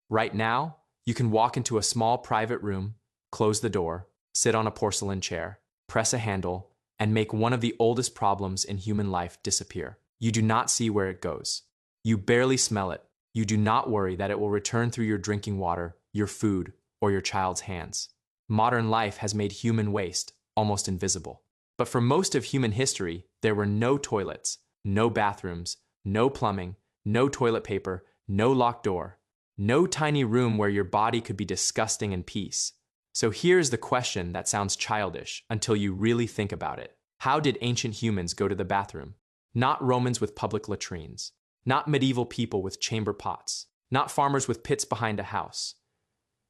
Right now, you can walk into a small private room, close the door, sit on a porcelain chair, press a handle, and make one of the oldest problems in human life disappear. You do not see where it goes. You barely smell it. You do not worry that it will return through your drinking water, your food, or your child's hands. Modern life has made human waste almost invisible. But for most of human history, there were no toilets, no bathrooms, no plumbing, no toilet paper, no locked door, no tiny room where your body could be disgusting in peace. So here's the question that sounds childish until you really think about it. How did ancient humans go to the bathroom? Not Romans with public latrines, not medieval people with chamber pots, not farmers with pits behind a house.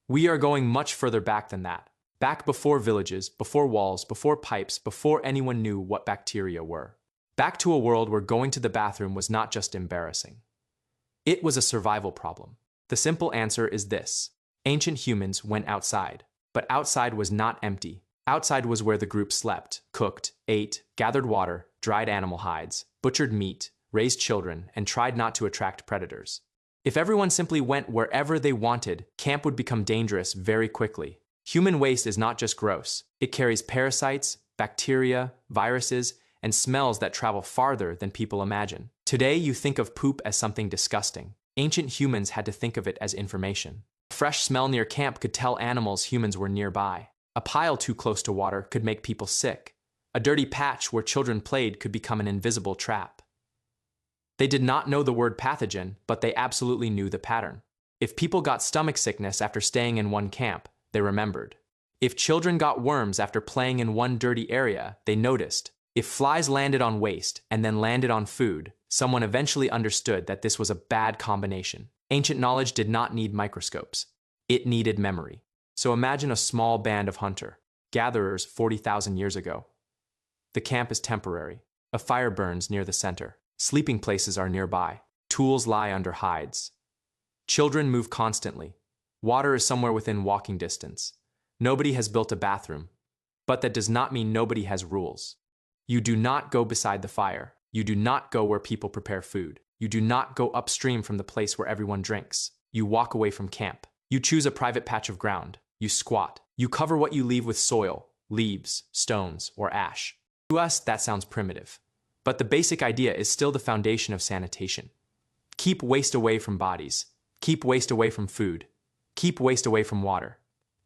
We are going much further back than that. Back before villages, before walls, before pipes, before anyone knew what bacteria were. Back to a world where going to the bathroom was not just embarrassing. It was a survival problem. The simple answer is this. Ancient humans went outside, but outside was not empty. Outside was where the group slept, cooked, ate, gathered water, dried animal hides, butchered meat, raised children, and tried not to attract predators. If everyone simply went wherever they wanted, camp would become dangerous very quickly. Human waste is not just gross. It carries parasites, bacteria, viruses, and smells that travel farther than people imagine. Today, you think of poop as something disgusting. Ancient humans had to think of it as information. A fresh smell near camp could tell animals humans were nearby. A pile too close to water could make people sick. A dirty patch where children played could become an invisible trap. They did not know the word pathogen, but they absolutely knew the pattern. If people got stomach sickness after staying in one camp, they remembered. If children got worms after playing in one dirty area, they noticed. If flies landed on waste and then landed on food, someone eventually understood that this was a bad combination. Ancient knowledge did not need microscopes. It needed memory. So imagine a small band of hunter-gatherers 40,000 years ago. The camp is temporary. A fire burns near the center. Sleeping places are nearby. Tools lie under hides. Children move constantly. Water is somewhere within walking distance. Nobody has built a bathroom. But that does not mean nobody has rules. You do not go beside the fire. You do not go where people prepare food. You do not go upstream from the place where everyone drinks. You walk away from camp. You choose a private patch of ground. You squat. You cover what you leave with soil, leaves, stones, or ash. To us, that sounds primitive. But the basic idea is still the foundation of sanitation. Keep waste away from bodies. Keep waste away from food. Keep waste away from water.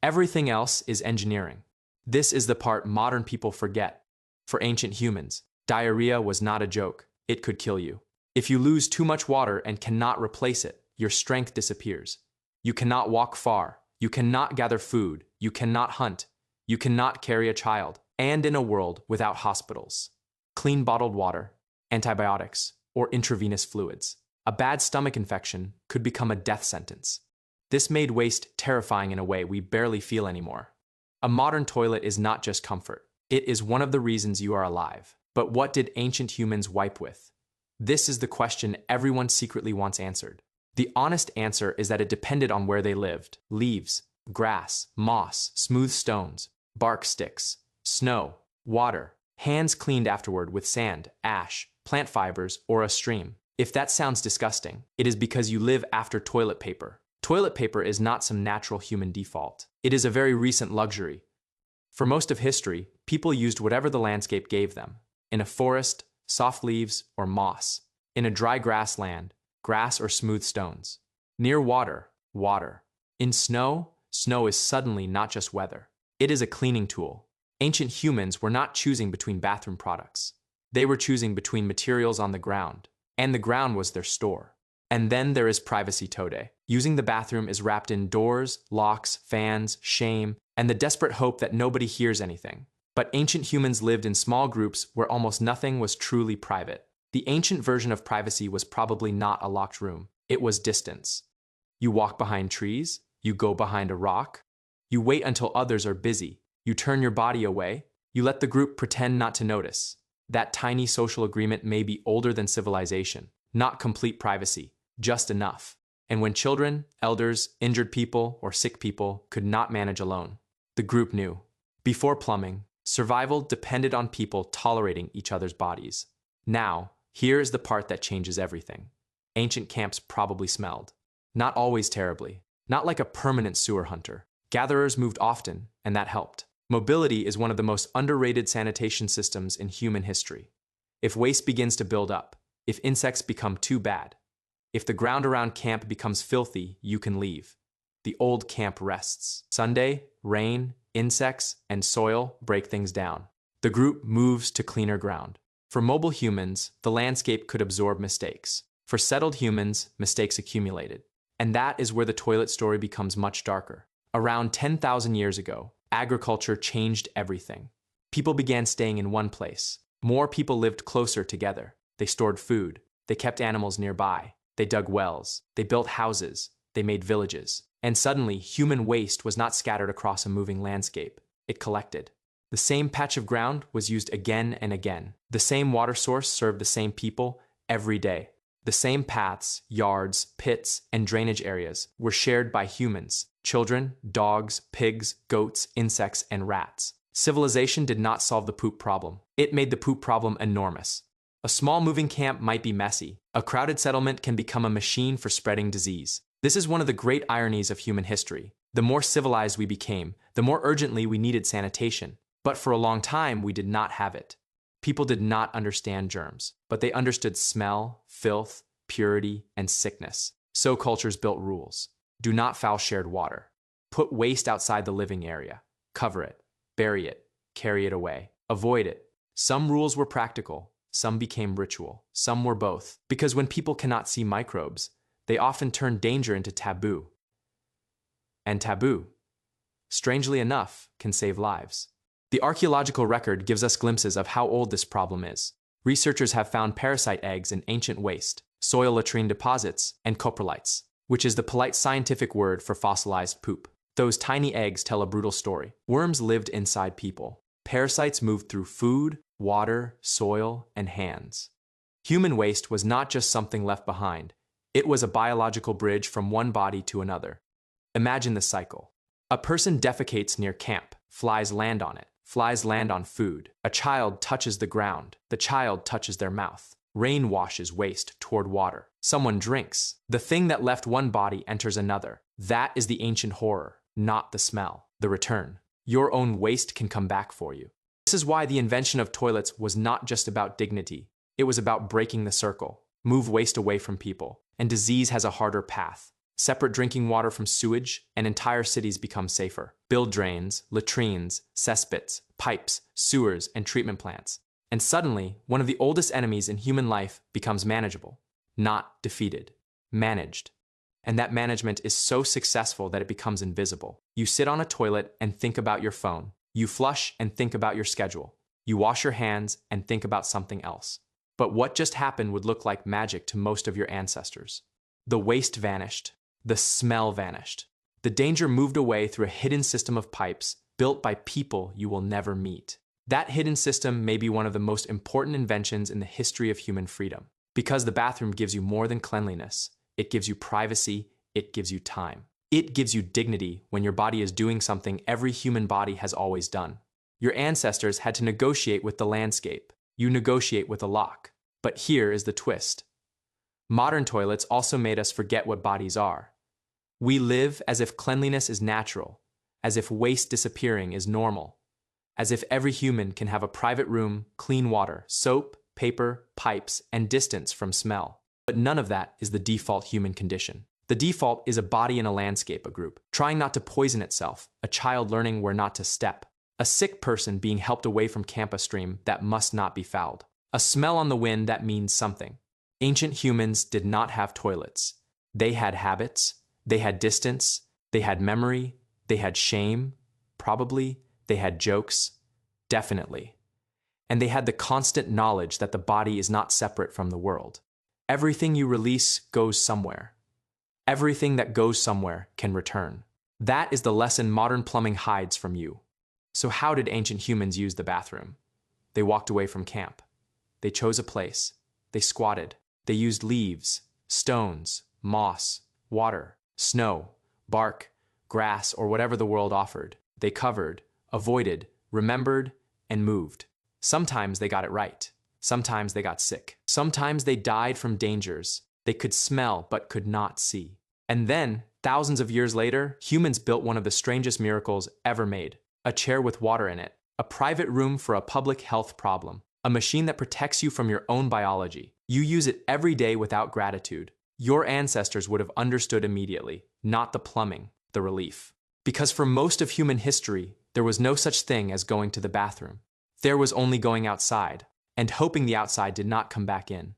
Everything else is engineering. This is the part modern people forget. For ancient humans, diarrhea was not a joke. It could kill you. If you lose too much water and cannot replace it, your strength disappears. You cannot walk far. You cannot gather food. You cannot hunt. You cannot carry a child. And in a world without hospitals, clean bottled water, antibiotics, or intravenous fluids, a bad stomach infection could become a death sentence. This made waste terrifying in a way we barely feel anymore. A modern toilet is not just comfort. It is one of the reasons you are alive. But what did ancient humans wipe with? This is the question everyone secretly wants answered. The honest answer is that it depended on where they lived. Leaves, grass, moss, smooth stones, bark sticks, snow, water, hands cleaned afterward with sand, ash, plant fibers, or a stream. If that sounds disgusting, it is because you live after toilet paper. Toilet paper is not some natural human default. It is a very recent luxury. For most of history, people used whatever the landscape gave them. In a forest, soft leaves, or moss. In a dry grassland, grass or smooth stones. Near water, water. In snow, snow is suddenly not just weather. It is a cleaning tool. Ancient humans were not choosing between bathroom products. They were choosing between materials on the ground, and the ground was their store. And then there is privacy today. Using the bathroom is wrapped in doors, locks, fans, shame, and the desperate hope that nobody hears anything. But ancient humans lived in small groups where almost nothing was truly private. The ancient version of privacy was probably not a locked room. It was distance. You walk behind trees, you go behind a rock, you wait until others are busy, you turn your body away, you let the group pretend not to notice. That tiny social agreement may be older than civilization, not complete privacy, just enough. And when children, elders, injured people, or sick people could not manage alone, the group knew. Before plumbing, survival depended on people tolerating each other's bodies. Now, here is the part that changes everything. Ancient camps probably smelled. Not always terribly, not like a permanent sewer hunter. Gatherers moved often, and that helped. Mobility is one of the most underrated sanitation systems in human history. If waste begins to build up, if insects become too bad, if the ground around camp becomes filthy, you can leave. The old camp rests. Sunday, rain, insects, and soil break things down. The group moves to cleaner ground. For mobile humans, the landscape could absorb mistakes. For settled humans, mistakes accumulated. And that is where the toilet story becomes much darker. Around 10,000 years ago, agriculture changed everything. People began staying in one place. More people lived closer together. They stored food. They kept animals nearby. They dug wells. They built houses. They made villages. And suddenly, human waste was not scattered across a moving landscape. It collected. The same patch of ground was used again and again. The same water source served the same people every day. The same paths, yards, pits, and drainage areas were shared by humans, children, dogs, pigs, goats, insects, and rats. Civilization did not solve the poop problem. It made the poop problem enormous. A small moving camp might be messy. A crowded settlement can become a machine for spreading disease. This is one of the great ironies of human history. The more civilized we became, the more urgently we needed sanitation. But for a long time, we did not have it. People did not understand germs, but they understood smell, filth, purity, and sickness. So cultures built rules. Do not foul shared water. Put waste outside the living area. Cover it. Bury it. Carry it away. Avoid it. Some rules were practical. Some became ritual. Some were both. Because when people cannot see microbes, they often turn danger into taboo. And taboo, strangely enough, can save lives. The archaeological record gives us glimpses of how old this problem is. Researchers have found parasite eggs in ancient waste, soil latrine deposits, and coprolites, which is the polite scientific word for fossilized poop. Those tiny eggs tell a brutal story. Worms lived inside people. Parasites moved through food, water, soil, and hands. Human waste was not just something left behind. It was a biological bridge from one body to another. Imagine the cycle. A person defecates near camp. Flies land on it. Flies land on food. A child touches the ground. The child touches their mouth. Rain washes waste toward water. Someone drinks. The thing that left one body enters another. That is the ancient horror, not the smell, the return. Your own waste can come back for you. This is why the invention of toilets was not just about dignity. It was about breaking the circle. Move waste away from people. And disease has a harder path. Separate drinking water from sewage, and entire cities become safer. Build drains, latrines, cesspits, pipes, sewers, and treatment plants. And suddenly, one of the oldest enemies in human life becomes manageable. Not defeated. Managed. And that management is so successful that it becomes invisible. You sit on a toilet and think about your phone. You flush and think about your schedule. You wash your hands and think about something else. But what just happened would look like magic to most of your ancestors. The waste vanished. The smell vanished. The danger moved away through a hidden system of pipes built by people you will never meet. That hidden system may be one of the most important inventions in the history of human freedom. Because the bathroom gives you more than cleanliness. It gives you privacy. It gives you time. It gives you dignity when your body is doing something every human body has always done. Your ancestors had to negotiate with the landscape. You negotiate with a lock. But here is the twist. Modern toilets also made us forget what bodies are. We live as if cleanliness is natural, as if waste disappearing is normal, as if every human can have a private room, clean water, soap, paper, pipes, and distance from smell. But none of that is the default human condition. The default is a body in a landscape, a group, trying not to poison itself, a child learning where not to step, a sick person being helped away from campus stream that must not be fouled, a smell on the wind that means something. Ancient humans did not have toilets. They had habits, they had distance, they had memory, they had shame, probably, they had jokes, definitely. And they had the constant knowledge that the body is not separate from the world. Everything you release goes somewhere. Everything that goes somewhere can return. That is the lesson modern plumbing hides from you. So how did ancient humans use the bathroom? They walked away from camp. They chose a place. They squatted. They used leaves, stones, moss, water, snow, bark, grass, or whatever the world offered. They covered, avoided, remembered, and moved. Sometimes they got it right. Sometimes they got sick. Sometimes they died from dangers they could smell but could not see. And then Thousands of years later, humans built one of the strangest miracles ever made: a chair with water in it, a private room for a public health problem, a machine that protects you from your own biology. You use it every day without gratitude. Your ancestors would have understood immediately, not the plumbing, the relief. Because for most of human history, there was no such thing as going to the bathroom. There was only going outside, and hoping the outside did not come back in.